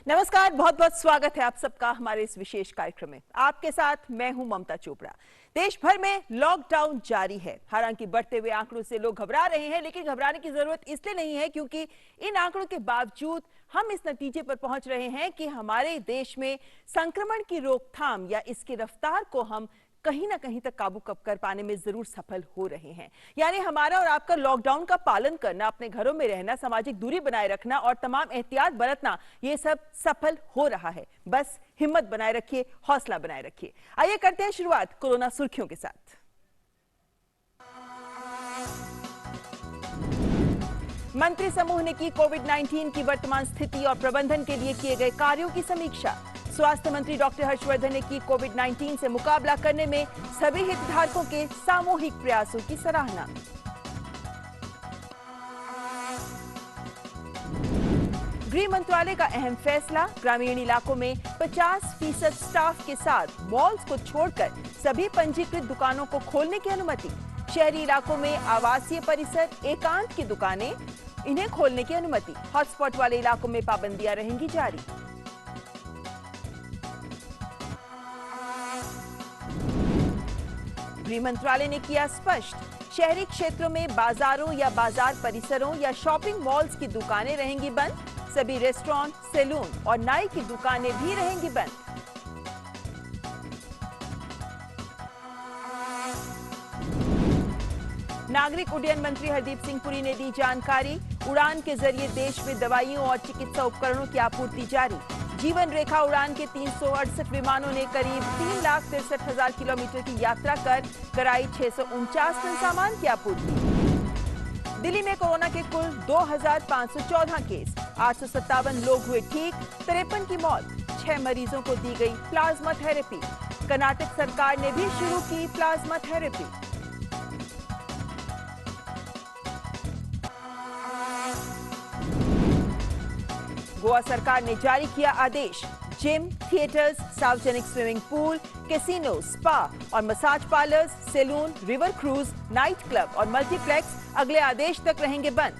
नमस्कार, बहुत बहुत स्वागत है आप सबका हमारे इस विशेष कार्यक्रम में। आपके साथ मैं हूं ममता चोपड़ा। देश भर में लॉकडाउन जारी है। हालांकि बढ़ते हुए आंकड़ों से लोग घबरा रहे हैं, लेकिन घबराने की जरूरत इसलिए नहीं है क्योंकि इन आंकड़ों के बावजूद हम इस नतीजे पर पहुंच रहे हैं कि हमारे देश में संक्रमण की रोकथाम या इसकी रफ्तार को हम कहीं ना कहीं तक काबू कर पाने में जरूर सफल हो रहे हैं। यानी हमारा और आपका लॉकडाउन का पालन करना, अपने घरों में रहना, सामाजिक दूरी बनाए रखना और तमाम एहतियात बरतना, ये सब सफल हो रहा है। बस हिम्मत बनाए रखिए, हौसला बनाए रखिए। आइए करते हैं शुरुआत कोरोना सुर्खियों के साथ। मंत्री समूह ने की कोविड-19 की वर्तमान स्थिति और प्रबंधन के लिए किए गए कार्यों की समीक्षा। स्वास्थ्य मंत्री डॉक्टर हर्षवर्धन ने की कोविड-19 से मुकाबला करने में सभी हितधारकों के सामूहिक प्रयासों की सराहना। गृह मंत्रालय का अहम फैसला, ग्रामीण इलाकों में 50% स्टाफ के साथ मॉल्स को छोड़कर सभी पंजीकृत दुकानों को खोलने की अनुमति। शहरी इलाकों में आवासीय परिसर, एकांत की दुकानें, इन्हें खोलने की अनुमति। हॉटस्पॉट वाले इलाकों में पाबंदियां रहेंगी जारी। गृह मंत्रालय ने किया स्पष्ट, शहरी क्षेत्रों में बाजारों या बाजार परिसरों या शॉपिंग मॉल्स की दुकानें रहेंगी बंद। सभी रेस्टोरेंट, सैलून और नाई की दुकानें भी रहेंगी बंद। नागरिक उड्डयन मंत्री हरदीप सिंह पुरी ने दी जानकारी, उड़ान के जरिए देश में दवाइयों और चिकित्सा उपकरणों की आपूर्ति जारी। जीवन रेखा उड़ान के 368 विमानों ने करीब 3,63,000 किलोमीटर की यात्रा कर कराई 649 टन सामान की आपूर्ति। दिल्ली में कोरोना के कुल 2,514 केस, 857 लोग हुए ठीक, 53 की मौत। 6 मरीजों को दी गई प्लाज्मा थेरेपी। कर्नाटक सरकार ने भी शुरू की प्लाज्मा थेरेपी। गोवा सरकार ने जारी किया आदेश, जिम, थिएटर्स, सार्वजनिक स्विमिंग पूल, कैसीनो, स्पा और massage parlours, salon, river cruise, night club और मल्टीप्लेक्स अगले आदेश तक रहेंगे बंद।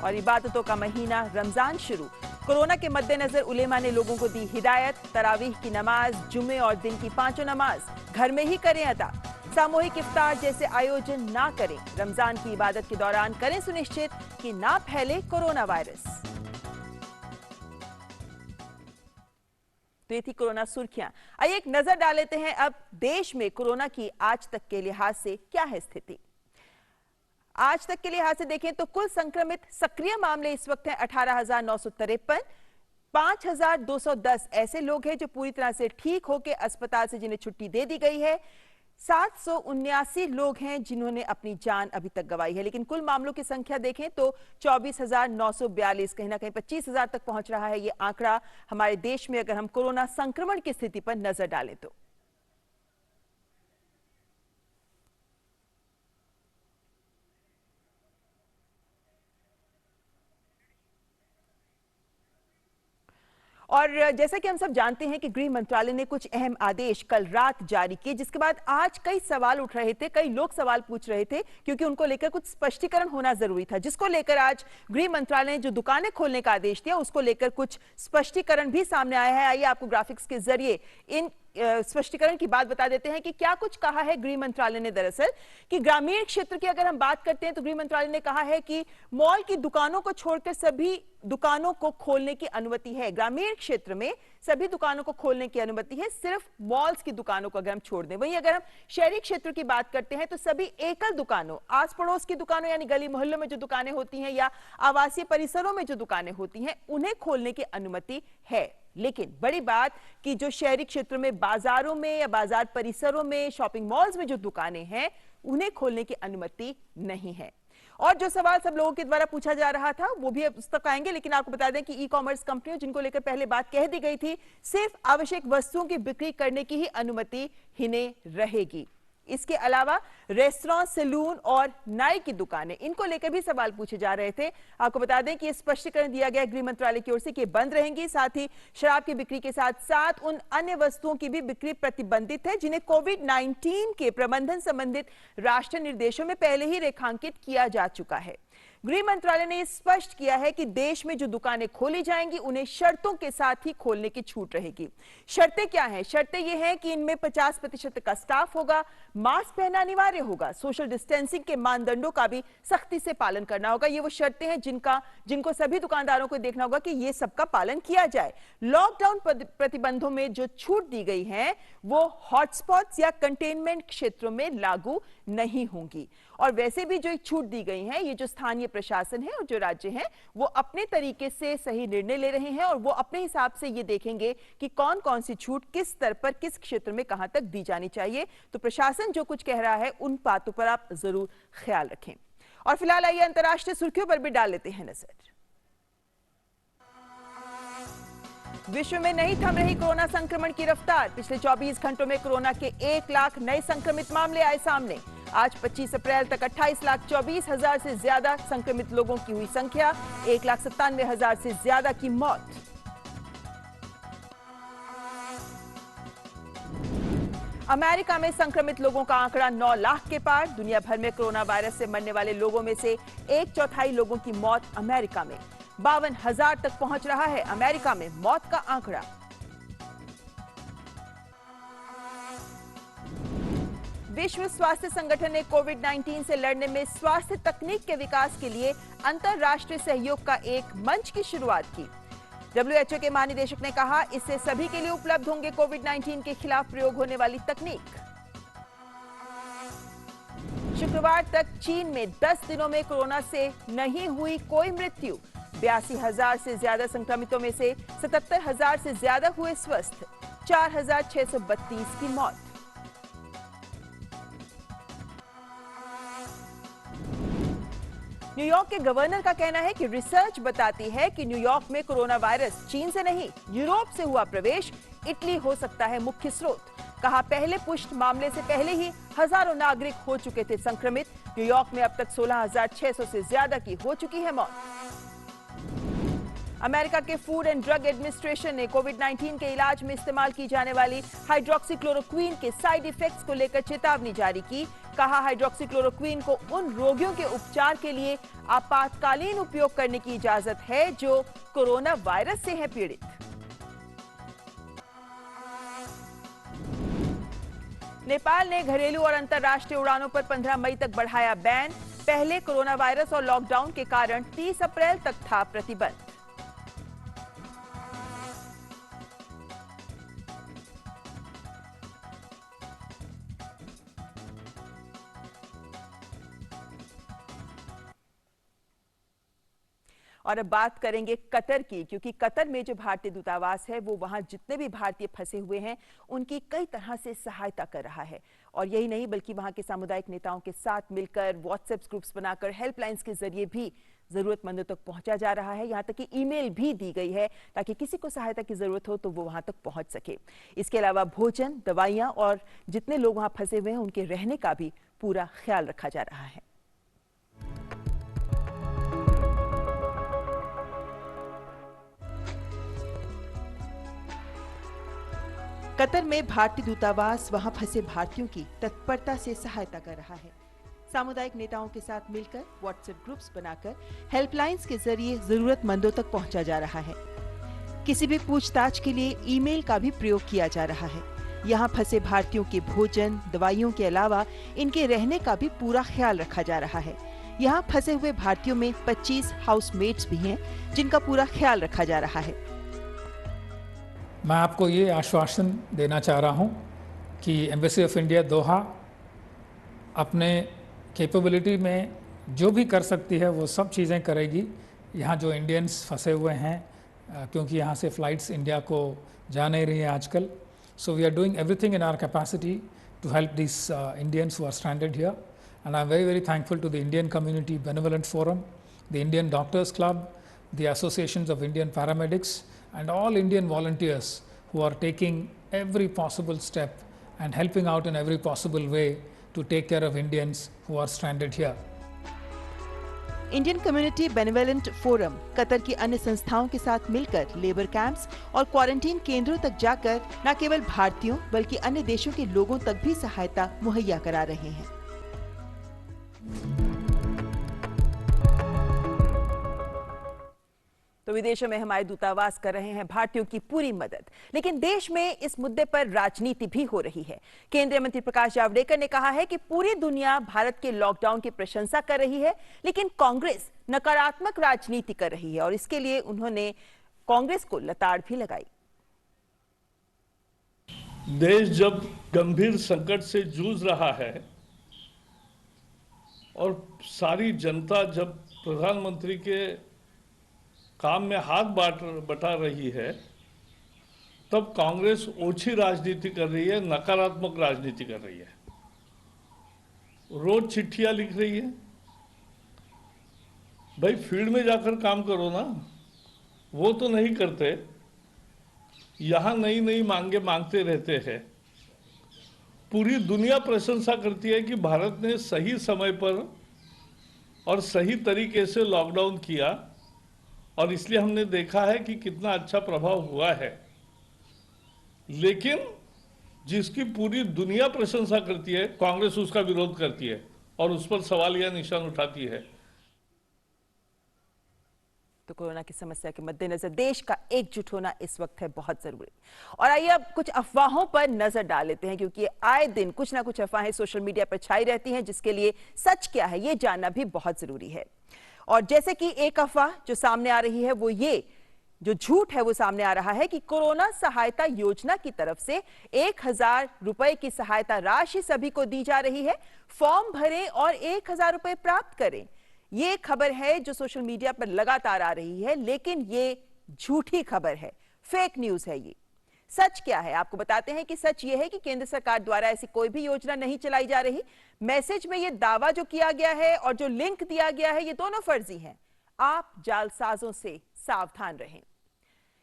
और इबादतों का महीना रमजान शुरू। कोरोना के मद्देनजर उलेमा ने लोगों को दी हिदायत, तरावीह की नमाज, जुमे और दिन की 5 नमाज घर में ही करें अदा। सामूहिक इफ्तार जैसे आयोजन ना करें। रमजान की इबादत के दौरान करें सुनिश्चित कि ना फैले कोरोना वायरस। तो ये थी कोरोना सुर्खियां। आइए एक नजर डाल लेते हैं अब देश में कोरोना की आज तक के लिहाज से क्या है स्थिति। आज तक के लिहाज से देखें तो कुल संक्रमित सक्रिय मामले इस वक्त हैं 18,953। 5,210 ऐसे लोग हैं जो पूरी तरह से ठीक होकर अस्पताल से जिन्हें छुट्टी दे दी गई है। 779 लोग हैं जिन्होंने अपनी जान अभी तक गंवाई है। लेकिन कुल मामलों की संख्या देखें तो 24,942, कहीं ना कहीं 25,000 तक पहुंच रहा है ये आंकड़ा हमारे देश में, अगर हम कोरोना संक्रमण की स्थिति पर नजर डालें तो। और जैसा कि हम सब जानते हैं कि गृह मंत्रालय ने कुछ अहम आदेश कल रात जारी किए, जिसके बाद आज कई सवाल उठ रहे थे, कई लोग सवाल पूछ रहे थे क्योंकि उनको लेकर कुछ स्पष्टीकरण होना जरूरी था, जिसको लेकर आज गृह मंत्रालय ने जो दुकानें खोलने का आदेश दिया उसको लेकर कुछ स्पष्टीकरण भी सामने आया है। आइए आपको ग्राफिक्स के जरिए इन स्पष्टीकरण की बात बता देते हैं कि क्या कुछ कहा है गृह मंत्रालय ने। दरअसल कि ग्रामीण क्षेत्र की अगर हम बात करते हैं तो गृह मंत्रालय ने कहा है कि मॉल की दुकानों को छोड़कर सभी दुकानों को खोलने की अनुमति है। ग्रामीण क्षेत्र में सभी दुकानों को खोलने की अनुमति है, सिर्फ मॉल्स की दुकानों को अगर हम छोड़ दें। वहीं अगर हम शहरी क्षेत्र की बात करते हैं तो सभी एकल दुकानों, आस पड़ोस की दुकानों यानी गली मोहल्लों में जो दुकानें होती हैं या आवासीय परिसरों में जो दुकानें होती हैं उन्हें खोलने की अनुमति है। लेकिन बड़ी बात कि जो शहरी क्षेत्र में बाजारों में या बाजार परिसरों में, शॉपिंग मॉल्स में जो दुकानें हैं उन्हें खोलने की अनुमति नहीं है। और जो सवाल सब लोगों के द्वारा पूछा जा रहा था वो भी अब उस तक आएंगे, लेकिन आपको बता दें कि ई कॉमर्स कंपनियों जिनको लेकर पहले बात कह दी गई थी, सिर्फ आवश्यक वस्तुओं की बिक्री करने की ही अनुमति इन्हें रहेगी। इसके अलावा रेस्टोरेंट, सैलून और नाई की दुकानें, इनको लेकर भी सवाल पूछे जा रहे थे। आपको बता दें कि ये स्पष्टीकरण दिया गया गृह मंत्रालय की ओर से कि बंद रहेंगी। साथ ही शराब की बिक्री के साथ साथ उन अन्य वस्तुओं की भी बिक्री प्रतिबंधित है जिन्हें कोविड-19 के प्रबंधन संबंधित राष्ट्रीय निर्देशों में पहले ही रेखांकित किया जा चुका है। गृह मंत्रालय ने स्पष्ट किया है कि देश में जो दुकानें खोली जाएंगी उन्हें शर्तों के साथ ही खोलने की छूट रहेगी। शर्तें क्या हैं? शर्तें ये हैं कि इनमें 50% का स्टाफ होगा, मास्क पहनना अनिवार्य होगा, सोशल डिस्टेंसिंग के मानदंडों का भी सख्ती से पालन करना होगा। ये वो शर्तें हैं जिनको सभी दुकानदारों को देखना होगा कि ये सबका पालन किया जाए। लॉकडाउन प्रतिबंधों में जो छूट दी गई है वो हॉटस्पॉट्स या कंटेनमेंट क्षेत्रों में लागू नहीं होंगी। और वैसे भी जो छूट दी गई है, ये जो स्थानीय प्रशासन है और जो राज्य हैं वो अपने तरीके से सही निर्णय ले रहे हैं और वो अपने हिसाब से ये देखेंगे कि कौन कौन सी छूट किस स्तर पर, किस क्षेत्र में कहां तक दी जानी चाहिए। तो प्रशासन जो कुछ कह रहा है उन बातों पर आप जरूर ख्याल रखें। और फिलहाल आइए अंतर्राष्ट्रीय सुर्खियों पर भी डाल लेते हैं नजर। विश्व में नहीं थम रही कोरोना संक्रमण की रफ्तार। पिछले 24 घंटों में कोरोना के 1 लाख नए संक्रमित मामले आए सामने। आज 25 अप्रैल तक 28,24,000 से ज्यादा संक्रमित लोगों की हुई संख्या, 1,97,000 से ज्यादा की मौत। अमेरिका में संक्रमित लोगों का आंकड़ा 9 लाख के पार। दुनिया भर में कोरोना वायरस से मरने वाले लोगों में से 1/4 लोगों की मौत अमेरिका में। 52,000 तक पहुंच रहा है अमेरिका में मौत का आंकड़ा। विश्व स्वास्थ्य संगठन ने कोविड-19 से लड़ने में स्वास्थ्य तकनीक के विकास के लिए अंतर्राष्ट्रीय सहयोग का एक मंच की शुरुआत की। WHO के महानिदेशक ने कहा, इससे सभी के लिए उपलब्ध होंगे कोविड-19 के खिलाफ प्रयोग होने वाली तकनीक। शुक्रवार तक चीन में 10 दिनों में कोरोना से नहीं हुई कोई मृत्यु। 82,000 से ज्यादा संक्रमितों में से 77,000 से ज्यादा हुए स्वस्थ। 4,632 की मौत। न्यूयॉर्क के गवर्नर का कहना है कि रिसर्च बताती है कि न्यूयॉर्क में कोरोना वायरस चीन से नहीं, यूरोप से हुआ प्रवेश। इटली हो सकता है मुख्य स्रोत। कहा, पहले पुष्ट मामले से पहले ही हजारों नागरिक हो चुके थे संक्रमित। न्यूयॉर्क में अब तक 16,600 से ज्यादा की हो चुकी है मौत। अमेरिका के फूड एंड ड्रग एडमिनिस्ट्रेशन ने कोविड-19 के इलाज में इस्तेमाल की जाने वाली हाइड्रोक्सीक्लोरोक्वीन के साइड इफेक्ट्स को लेकर चेतावनी जारी की। कहा, हाइड्रोक्सीक्लोरोक्वीन को उन रोगियों के उपचार के लिए आपातकालीन उपयोग करने की इजाजत है जो कोरोना वायरस से है पीड़ित। नेपाल ने घरेलू और अंतर्राष्ट्रीय उड़ानों पर 15 मई तक बढ़ाया बैन। पहले कोरोना वायरस और लॉकडाउन के कारण 30 अप्रैल तक था प्रतिबंध। और अब बात करेंगे कतर की, क्योंकि कतर में जो भारतीय दूतावास है वो वहां जितने भी भारतीय फंसे हुए हैं उनकी कई तरह से सहायता कर रहा है। और यही नहीं बल्कि वहां के सामुदायिक नेताओं के साथ मिलकर व्हाट्सएप ग्रुप्स बनाकर हेल्पलाइंस के जरिए भी जरूरतमंदों तक पहुंचा जा रहा है। यहां तक कि ईमेल भी दी गई है ताकि किसी को सहायता की जरूरत हो तो वो वहां तक पहुंच सके। इसके अलावा भोजन, दवाइयां और जितने लोग वहां फंसे हुए हैं उनके रहने का भी पूरा ख्याल रखा जा रहा है। कतर में भारतीय दूतावास वहां फंसे भारतीयों की तत्परता से सहायता कर रहा है। सामुदायिक नेताओं के साथ मिलकर व्हाट्सएप ग्रुप्स बनाकर हेल्पलाइंस के जरिए जरूरतमंदों तक पहुंचा जा रहा है। किसी भी पूछताछ के लिए ईमेल का भी प्रयोग किया जा रहा है। यहाँ फंसे भारतीयों के भोजन, दवाइयों के अलावा इनके रहने का भी पूरा ख्याल रखा जा रहा है। यहाँ फंसे हुए भारतीयों में 25 हाउसमेट्स भी हैं जिनका पूरा ख्याल रखा जा रहा है। मैं आपको ये आश्वासन देना चाह रहा हूँ कि एम्बेसी ऑफ इंडिया दोहा अपने कैपेबिलिटी में जो भी कर सकती है वो सब चीज़ें करेगी। यहाँ जो इंडियंस फंसे हुए हैं, क्योंकि यहाँ से फ़्लाइट्स इंडिया को जा नहीं रही हैं आजकल, so we are doing everything in our capacity to help this Indians who are stranded here. And I am very very thankful to the Indian community benevolent forum, the Indian doctors club, the associations of Indian paramedics and all Indian volunteers who are taking every possible step and helping out in every possible way to take care of Indians who are stranded here. Indian community benevolent forum Qatar की अन्य संस्थाओं के साथ मिलकर labour camps और quarantine केंद्रों तक जाकर न केवल भारतीयों बल्कि अन्य देशों के लोगों तक भी सहायता मुहैया करा रहे हैं। तो विदेशों में हमारे दूतावास कर रहे हैं भारतीयों की पूरी मदद, लेकिन देश में इस मुद्दे पर राजनीति भी हो रही है। केंद्रीय मंत्री प्रकाश जावड़ेकर ने कहा है कि पूरी दुनिया भारत के लॉकडाउन की प्रशंसा कर रही है, लेकिन कांग्रेस नकारात्मक राजनीति कर रही है और इसके लिए उन्होंने कांग्रेस को लताड़ भी लगाई। देश जब गंभीर संकट से जूझ रहा है और सारी जनता जब प्रधानमंत्री के काम में हाथ बटा रही है, तब कांग्रेस ओछी राजनीति कर रही है, नकारात्मक राजनीति कर रही है। रोज चिट्ठियां लिख रही है। भाई फील्ड में जाकर काम करो ना, वो तो नहीं करते। यहां नई नई मांगे मांगते रहते हैं। पूरी दुनिया प्रशंसा करती है कि भारत ने सही समय पर और सही तरीके से लॉकडाउन किया और इसलिए हमने देखा है कि कितना अच्छा प्रभाव हुआ है। लेकिन जिसकी पूरी दुनिया प्रशंसा करती है, कांग्रेस उसका विरोध करती है और उस पर सवाल या निशान उठाती है। तो कोरोना की समस्या के मद्देनजर देश का एकजुट होना इस वक्त है बहुत जरूरी। और आइए अब कुछ अफवाहों पर नजर डाल लेते हैं, क्योंकि आए दिन कुछ ना कुछ अफवाहें सोशल मीडिया पर छाई रहती हैं, जिसके लिए सच क्या है ये जानना भी बहुत जरूरी है। और जैसे कि एक अफवाह जो सामने आ रही है वो ये, जो झूठ है वो सामने आ रहा है कि कोरोना सहायता योजना की तरफ से 1000 रुपए की सहायता राशि सभी को दी जा रही है। फॉर्म भरें और 1000 रुपए प्राप्त करें। ये खबर है जो सोशल मीडिया पर लगातार आ रही है, लेकिन ये झूठी खबर है, फेक न्यूज है। ये सच क्या है आपको बताते हैं कि सच ये है कि केंद्र सरकार द्वारा ऐसी कोई भी योजना नहीं चलाई जा रही। मैसेज में ये दावा जो किया गया है और जो लिंक दिया गया है, ये दोनों फर्जी हैं। आप जालसाजों से सावधान रहें।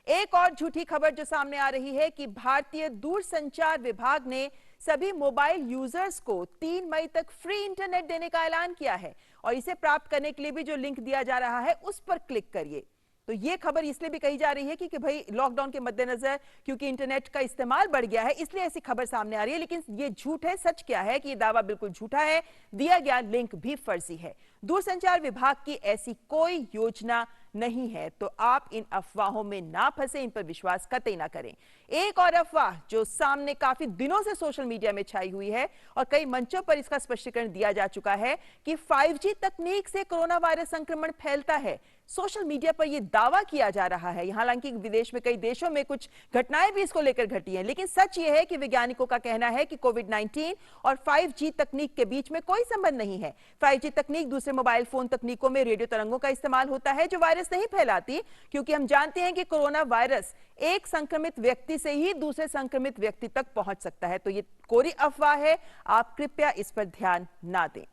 एक और झूठी खबर जो सामने आ रही है कि भारतीय दूरसंचार विभाग ने सभी मोबाइल यूजर्स को 3 मई तक फ्री इंटरनेट देने का ऐलान किया है और इसे प्राप्त करने के लिए भी जो लिंक दिया जा रहा है उस पर क्लिक करिए। तो ये खबर इसलिए भी कही जा रही है कि भाई लॉकडाउन के मद्देनजर क्योंकि इंटरनेट का इस्तेमाल बढ़ गया है, इसलिए ऐसी खबर सामने आ रही है, लेकिन ये झूठ है। सच क्या है कि ये दावा बिल्कुल झूठा है, दिया गया लिंक भी फर्जी है। दूरसंचार विभाग की ऐसी कोई योजना नहीं है, तो आप इन अफवाहों में ना फंसे, इन पर विश्वास कतई ना करें। एक और अफवाह जो सामने काफी दिनों से सोशल मीडिया में छाई हुई है और कई मंचों पर इसका स्पष्टीकरण दिया जा चुका है कि 5G तकनीक से कोरोना वायरस संक्रमण फैलता है। सोशल मीडिया पर यह दावा किया जा रहा है, हालांकि विदेश में कई देशों में कुछ घटनाएं भी इसको लेकर घटी हैं, लेकिन सच यह है कि वैज्ञानिकों का कहना है कि कोविड-19 और 5G तकनीक के बीच में कोई संबंध नहीं है। 5G तकनीक दूसरे मोबाइल फोन तकनीकों में रेडियो तरंगों का इस्तेमाल होता है जो वायरस नहीं फैलाती, क्योंकि हम जानते हैं कि कोरोना वायरस एक संक्रमित व्यक्ति से ही दूसरे संक्रमित व्यक्ति तक पहुंच सकता है। तो ये कोरी अफवाह है, आप कृपया इस पर ध्यान ना दें।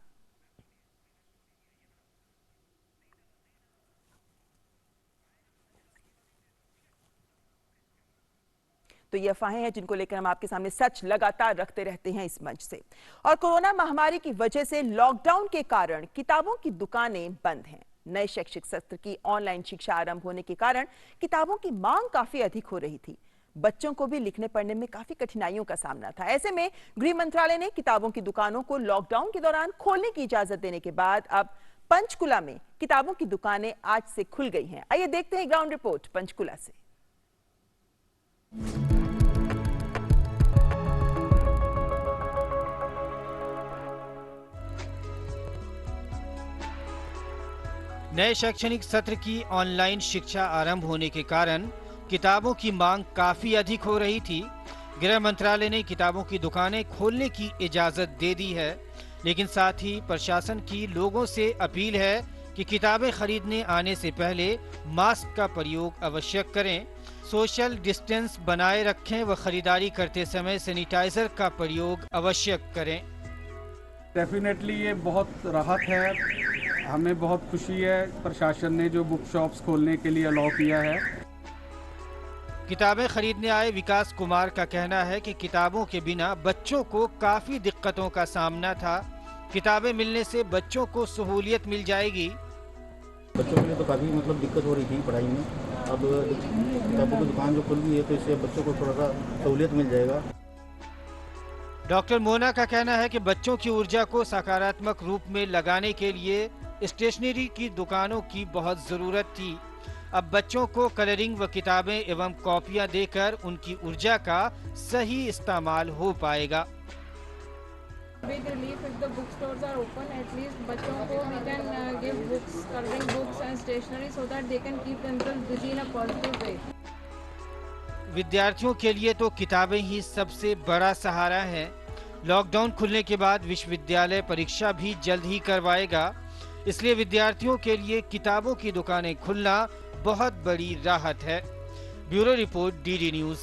तो ये अफवाहें हैं जिनको लेकर हम आपके सामने सच लगातार रखते रहते हैं इस मंच से। और कोरोना महामारी की वजह से लॉकडाउन के कारण किताबों की दुकानें बंद हैं। नए शैक्षिक सत्र की ऑनलाइन शिक्षा आरंभ होने के कारण किताबों की मांग काफी अधिक हो रही थी। बच्चों को भी लिखने पढ़ने में काफी कठिनाइयों का सामना था। ऐसे में गृह मंत्रालय ने किताबों की दुकानों को लॉकडाउन के दौरान खोलने की इजाजत देने के बाद अब पंचकुला में किताबों की दुकानें आज से खुल गई हैं। आइए देखते हैं ग्राउंड रिपोर्ट पंचकुला से। नए शैक्षणिक सत्र की ऑनलाइन शिक्षा आरंभ होने के कारण किताबों की मांग काफी अधिक हो रही थी। गृह मंत्रालय ने किताबों की दुकानें खोलने की इजाजत दे दी है, लेकिन साथ ही प्रशासन की लोगों से अपील है कि किताबें खरीदने आने से पहले मास्क का प्रयोग अवश्य करें, सोशल डिस्टेंस बनाए रखें व खरीदारी करते समय सैनिटाइजर का प्रयोग अवश्य करें। डेफिनेटली ये बहुत राहत है, हमें बहुत खुशी है प्रशासन ने जो बुक शॉप्स खोलने के लिए अलाउ किया है। किताबें खरीदने आए विकास कुमार का कहना है कि किताबों के बिना बच्चों को काफी दिक्कतों का सामना था। किताबें मिलने से बच्चों को सहूलियत मिल जाएगी। बच्चों के लिए तो काफ़ी दिक्कत हो रही थी पढ़ाई में। अब किताबों की दुकान जो खुल गई है तो इससे बच्चों को थोड़ा सा सहूलियत मिल जाएगा। डॉक्टर मोना का कहना है कि बच्चों की ऊर्जा को सकारात्मक रूप में लगाने के लिए स्टेशनरी की दुकानों की बहुत जरूरत थी। अब बच्चों को कलरिंग व किताबें एवं कॉपियां देकर उनकी ऊर्जा का सही इस्तेमाल हो पाएगा। Big relief if the bookstores are open. At least बच्चों को we can give books, coloring books and stationery so that they can keep themselves busy in a positive way. विद्यार्थियों के लिए तो किताबें ही सबसे बड़ा सहारा है। लॉकडाउन खुलने के बाद विश्वविद्यालय परीक्षा भी जल्द ही करवाएगा, इसलिए विद्यार्थियों के लिए किताबों की दुकानें खुलना बहुत बड़ी राहत है। Bureau report, DD news.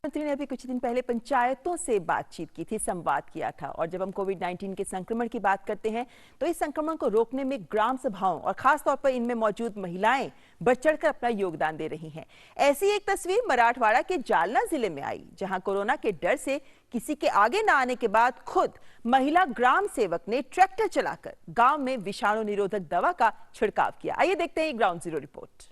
मंत्री ने अभी कुछ दिन पहले पंचायतों से बातचीत की थी, संवाद किया था। और जब हम कोविड-19 के संक्रमण की बात करते हैं तो इस संक्रमण को रोकने में ग्राम सभाओं और खास तौर पर इनमें मौजूद महिलाएं बढ़ चढ़कर अपना योगदान दे रही हैं। ऐसी एक तस्वीर मराठवाड़ा के जालना जिले में आई, जहां कोरोना के डर से किसी के आगे न आने के बाद खुद महिला ग्राम सेवक ने ट्रैक्टर चलाकर गांव में विषाणु निरोधक दवा का छिड़काव किया। आइए देखते हैं ग्राउंड जीरो रिपोर्ट।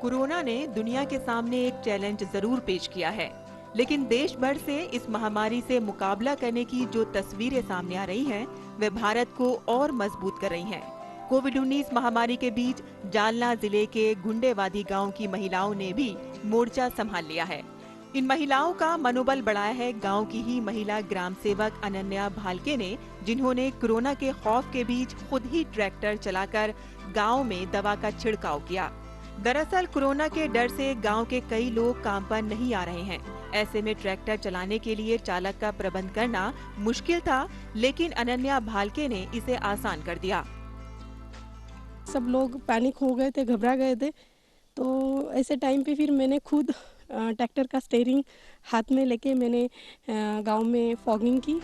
कोरोना ने दुनिया के सामने एक चैलेंज जरूर पेश किया है, लेकिन देश भर से इस महामारी से मुकाबला करने की जो तस्वीरें सामने आ रही हैं, वे भारत को और मजबूत कर रही हैं। कोविड-19 महामारी के बीच जालना जिले के गुंडेवादी गांव की महिलाओं ने भी मोर्चा संभाल लिया है। इन महिलाओं का मनोबल बढ़ाया है गांव की ही महिला ग्राम सेवक अनन्या भालके ने, जिन्होंने कोरोना के खौफ के बीच खुद ही ट्रैक्टर चलाकर गाँव में दवा का छिड़काव किया। दरअसल कोरोना के डर से गांव के कई लोग काम पर नहीं आ रहे हैं। ऐसे में ट्रैक्टर चलाने के लिए चालक का प्रबंध करना मुश्किल था, लेकिन अनन्या भालके ने इसे आसान कर दिया। सब लोग पैनिक हो गए थे, घबरा गए थे, तो ऐसे टाइम पे फिर मैंने खुद ट्रैक्टर का स्टीयरिंग हाथ में लेके मैंने गांव में फॉगिंग की।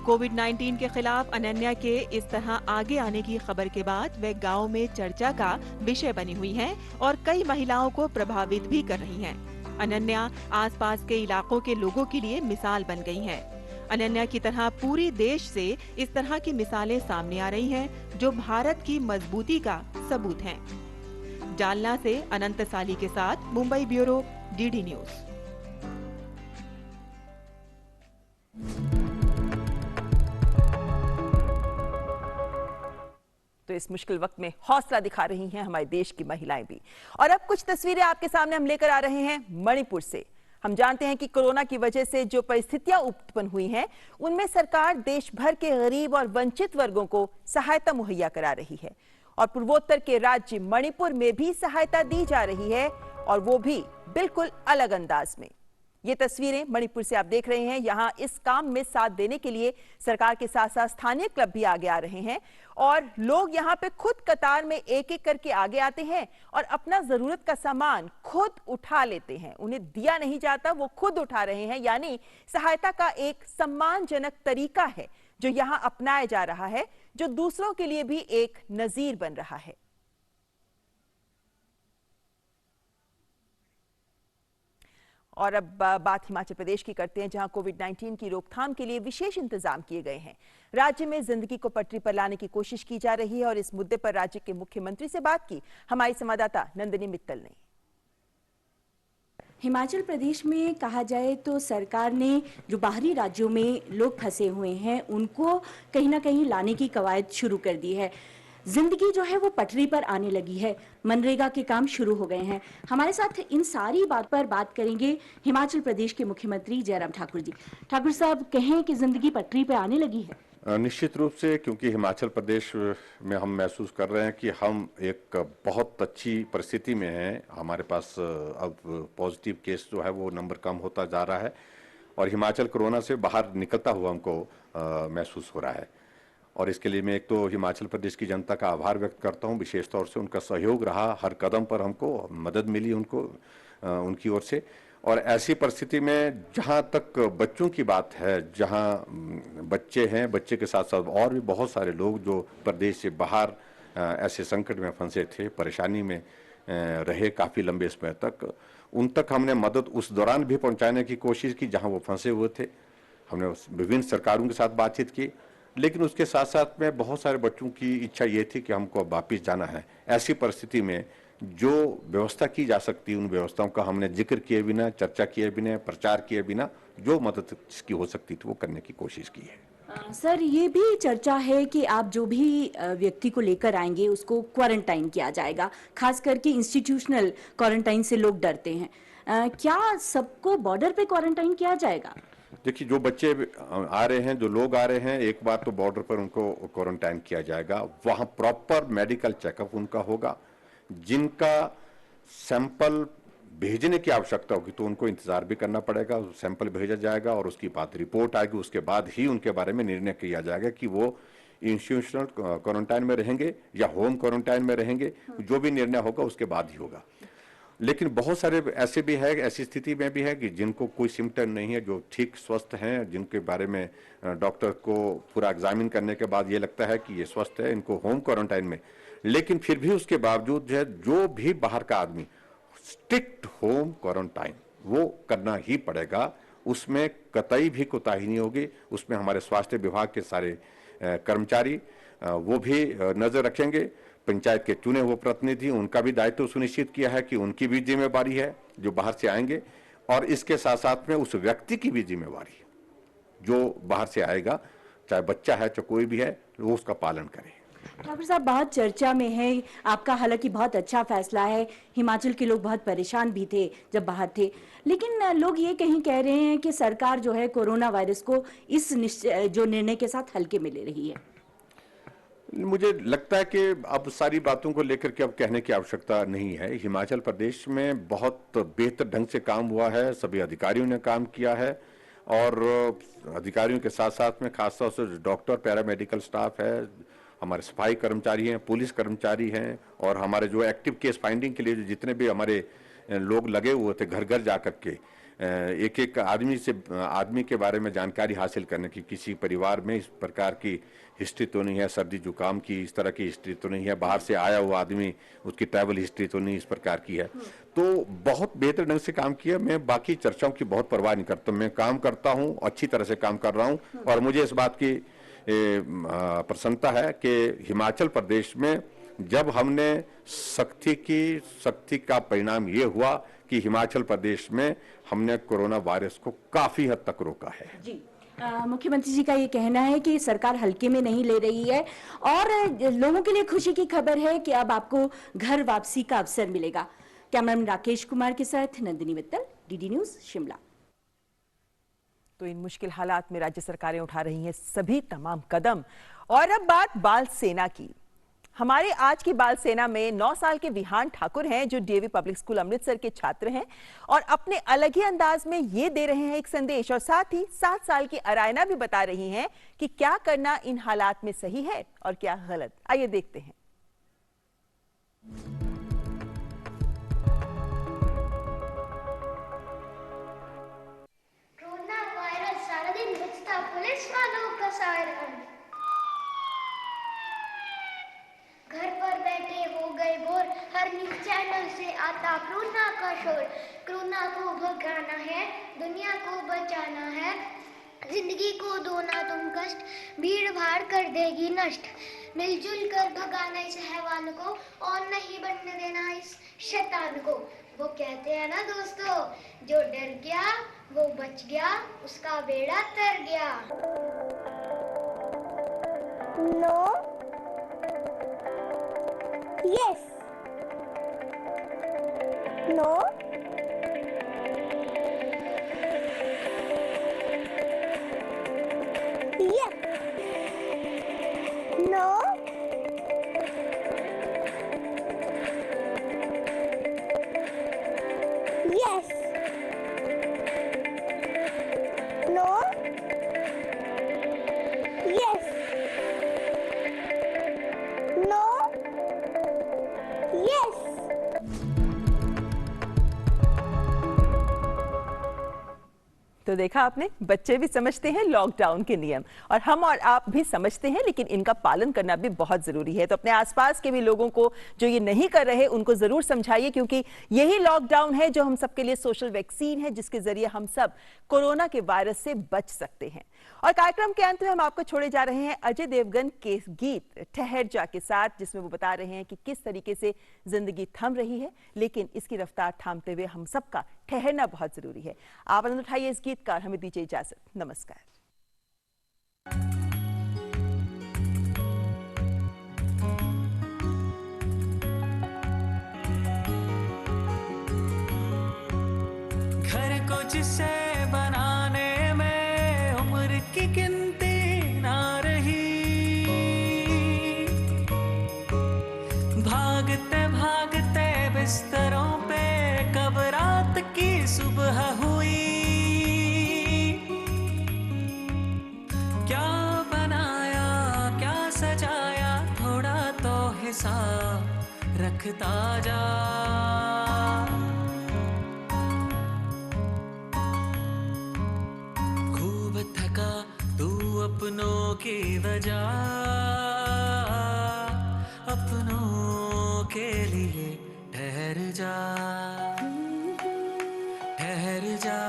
कोविड-19 के खिलाफ अनन्या के इस तरह आगे आने की खबर के बाद वे गांव में चर्चा का विषय बनी हुई हैं और कई महिलाओं को प्रभावित भी कर रही हैं। अनन्या आसपास के इलाकों के लोगों के लिए मिसाल बन गई हैं। अनन्या की तरह पूरे देश से इस तरह की मिसालें सामने आ रही हैं, जो भारत की मजबूती का सबूत हैं। जालना से अनंत साली के साथ मुंबई ब्यूरो, डीडी न्यूज। तो इस मुश्किल वक्त में हौसला दिखा रही हैं हमारे देश की महिलाएं भी। और अब कुछ तस्वीरें आपके सामने हम लेकर आ रहे हैं मणिपुर से। हम जानते हैं कि कोरोना की वजह से जो परिस्थितियां उत्पन्न हुई हैं, उनमें सरकार देश भर के गरीब और वंचित वर्गों को सहायता मुहैया करा रही है। और पूर्वोत्तर के राज्य मणिपुर में भी सहायता दी जा रही है, और वो भी बिल्कुल अलग अंदाज में। ये तस्वीरें मणिपुर से आप देख रहे हैं। यहाँ इस काम में साथ देने के लिए सरकार के साथ साथ स्थानीय क्लब भी आगे आ रहे हैं, और लोग यहाँ पे खुद कतार में एक एक करके आगे आते हैं और अपना जरूरत का सामान खुद उठा लेते हैं। उन्हें दिया नहीं जाता, वो खुद उठा रहे हैं। यानी सहायता का एक सम्मानजनक तरीका है जो यहाँ अपनाया जा रहा है, जो दूसरों के लिए भी एक नजीर बन रहा है। और अब बात हिमाचल प्रदेश की करते हैं, जहां कोविड-19 की रोकथाम के लिए विशेष इंतजाम किए गए हैं। राज्य में जिंदगी को पटरी पर लाने की कोशिश की जा रही है, और इस मुद्दे पर राज्य के मुख्यमंत्री से बात की हमारी संवाददाता नंदिनी मित्तल ने। हिमाचल प्रदेश में कहा जाए तो सरकार ने जो बाहरी राज्यों में लोग फंसे हुए हैं, उनको कहीं ना कहीं लाने की कवायद शुरू कर दी है। जिंदगी जो है वो पटरी पर आने लगी है, मनरेगा के काम शुरू हो गए हैं। हमारे साथ इन सारी बात पर बात करेंगे हिमाचल प्रदेश के मुख्यमंत्री जयराम ठाकुर जी। ठाकुर साहब, कहें कि जिंदगी पटरी पर आने लगी है? निश्चित रूप से, क्योंकि हिमाचल प्रदेश में हम महसूस कर रहे हैं कि हम एक बहुत अच्छी परिस्थिति में हैं। हमारे पास अब पॉजिटिव केस जो है वो नंबर कम होता जा रहा है, और हिमाचल कोरोना से बाहर निकलता हुआ हमको महसूस हो रहा है। और इसके लिए मैं एक तो हिमाचल प्रदेश की जनता का आभार व्यक्त करता हूं, विशेष तौर से उनका सहयोग रहा, हर कदम पर हमको मदद मिली उनको उनकी ओर से। और ऐसी परिस्थिति में जहां तक बच्चों की बात है, जहां बच्चे हैं, बच्चे के साथ साथ और भी बहुत सारे लोग जो प्रदेश से बाहर ऐसे संकट में फंसे थे, परेशानी में रहे काफ़ी लंबे समय तक, उन तक हमने मदद उस दौरान भी पहुंचाने की कोशिश की जहां वो फंसे हुए थे। हमने विभिन्न सरकारों के साथ बातचीत की, लेकिन उसके साथ साथ में बहुत सारे बच्चों की इच्छा ये थी कि हमको वापस जाना है। ऐसी परिस्थिति में जो व्यवस्था की जा सकती है, उन व्यवस्थाओं का हमने जिक्र किए बिना, चर्चा किए बिना, प्रचार किए बिना जो मदद की हो सकती थी वो करने की कोशिश की है। सर, ये भी चर्चा है कि आप जो भी व्यक्ति को लेकर आएंगे उसको क्वारंटाइन किया जाएगा, खास करके इंस्टीट्यूशनल क्वारंटाइन से लोग डरते हैं। क्या सबको बॉर्डर पे क्वारंटाइन किया जाएगा? देखिए, जो बच्चे आ रहे हैं, जो लोग आ रहे हैं, एक बार तो बॉर्डर पर उनको क्वारंटाइन किया जाएगा, वहां प्रॉपर मेडिकल चेकअप उनका होगा। जिनका सैंपल भेजने की आवश्यकता होगी तो उनको इंतजार भी करना पड़ेगा, सैंपल भेजा जाएगा और उसकी बाद रिपोर्ट आएगी, उसके बाद ही उनके बारे में निर्णय किया जाएगा कि वो इंस्टीट्यूशनल क्वारंटाइन में रहेंगे या होम क्वारंटाइन में रहेंगे। जो भी निर्णय होगा उसके बाद ही होगा। लेकिन बहुत सारे ऐसे भी है, ऐसी स्थिति में भी है कि जिनको कोई सिम्टम नहीं है, जो ठीक स्वस्थ हैं, जिनके बारे में डॉक्टर को पूरा एग्जामिन करने के बाद ये लगता है कि ये स्वस्थ है, इनको होम क्वारंटाइन में, लेकिन फिर भी उसके बावजूद जो है, जो भी बाहर का आदमी स्ट्रिक्ट होम क्वारंटाइन वो करना ही पड़ेगा। उसमें कतई भी कोताही नहीं होगी। उसमें हमारे स्वास्थ्य विभाग के सारे कर्मचारी वो भी नजर रखेंगे। पंचायत के चुने हुए प्रतिनिधि, उनका भी दायित्व सुनिश्चित किया है कि उनकी भी जिम्मेवारी है जो बाहर से आएंगे, और इसके साथ साथ में उस व्यक्ति की भी जिम्मेवारी है जो बाहर से आएगा, चाहे बच्चा है चाहे कोई भी है, वो उसका पालन करे। डॉक्टर साहब, बहुत चर्चा में है आपका, हालांकि बहुत अच्छा फैसला है। हिमाचल के लोग बहुत परेशान भी थे जब बाहर थे, लेकिन लोग ये कहीं कह रहे हैं कि सरकार जो है कोरोना वायरस को इस जो निर्णय के साथ हल्के में ले रही है। मुझे लगता है कि अब सारी बातों को लेकर के अब कहने की आवश्यकता नहीं है। हिमाचल प्रदेश में बहुत बेहतर ढंग से काम हुआ है, सभी अधिकारियों ने काम किया है, और अधिकारियों के साथ साथ में खासतौर से डॉक्टर, पैरामेडिकल स्टाफ है, हमारे सफाई कर्मचारी हैं, पुलिस कर्मचारी हैं, और हमारे जो एक्टिव केस फाइंडिंग के लिए जितने भी हमारे लोग लगे हुए थे घर घर जाकर के एक एक आदमी के बारे में जानकारी हासिल करने की, किसी परिवार में इस प्रकार की हिस्ट्री तो नहीं है, सर्दी जुकाम की इस तरह की हिस्ट्री तो नहीं है, बाहर से आया हुआ आदमी उसकी ट्रैवल हिस्ट्री तो नहीं इस प्रकार की है। तो बहुत बेहतर ढंग से काम किया। मैं बाकी चर्चाओं की बहुत परवाह नहीं करता, मैं काम करता हूँ, अच्छी तरह से काम कर रहा हूँ, और मुझे इस बात की प्रसन्नता है कि हिमाचल प्रदेश में जब हमने सख्ती का परिणाम ये हुआ कि हिमाचल प्रदेश में हमने कोरोना वायरस को काफी हद तक रोका है। जी, मुख्यमंत्री जी का ये कहना है कि सरकार हल्के में नहीं ले रही है, और लोगों के लिए खुशी की खबर है कि अब आपको घर वापसी का अवसर मिलेगा। कैमरामैन राकेश कुमार के साथ नंदिनी मित्तल, डीडी न्यूज, शिमला। तो इन मुश्किल हालात में राज्य सरकारें उठा रही हैं सभी तमाम कदम। और अब बात बाल सेना की। हमारे आज की बाल सेना में 9 साल के विहान ठाकुर हैं, जो डीएवी पब्लिक स्कूल अमृतसर के छात्र हैं, और अपने अलग ही अंदाज में ये दे रहे हैं एक संदेश, और साथ ही 7 साल की अरायना भी बता रही हैं कि क्या करना इन हालात में सही है और क्या गलत। आइए देखते हैं। कोरोना वायरस सारा दिन बचता पुलिस वालों का सायरन, घर पर बैठे हो गए बोर, हर न्यूज चैनल से आता कोरोना का शोर। कोरोना को भगाना है, दुनिया को बचाना है, जिंदगी को दो ना तुम कष्ट, भीड़ भाड़ कर देगी नष्ट। मिलजुल कर भगाना इस हैवान को, और नहीं बनने देना इस शैतान को। वो कहते हैं ना दोस्तों, जो डर गया वो बच गया, उसका बेड़ा तर गया। No Yes. No. Yes. No. Yes. No. Yes. तो देखा आपने, बच्चे भी समझते हैं लॉकडाउन के नियम और हम और आप भी समझते हैं, लेकिन इनका पालन करना भी बहुत जरूरी है। तो अपने आसपास के भी लोगों को जो ये नहीं कर रहे उनको जरूर समझाइए, क्योंकि यही लॉकडाउन है जो हम सबके लिए सोशल वैक्सीन है, जिसके जरिए हम सब कोरोना के वायरस से बच सकते हैं। और कार्यक्रम के अंत में हम आपको छोड़े जा रहे हैं अजय देवगन के गीत ठहर जा के साथ, जिसमें वो बता रहे हैं कि किस तरीके से जिंदगी थम रही है, लेकिन इसकी रफ्तार थामते हुए हम सबका ठहरना बहुत जरूरी है। आप आनंद उठाइए इस गीत का, हमें दीजिए इजाजत। नमस्कार। घर को जिसे बनाने में उम्र की गिनती ना रही, भागते भागते बिस्तरों पे कब रात की सुबह हुई। क्या बनाया क्या सजाया, थोड़ा तो हिसाब रखता जा। खूब थका तू अपनों की वजह, अपनों के लिए ठहर जा, ठहर जा,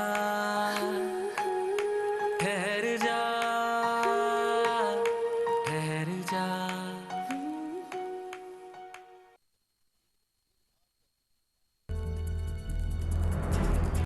ठहर जा, ठहर जा।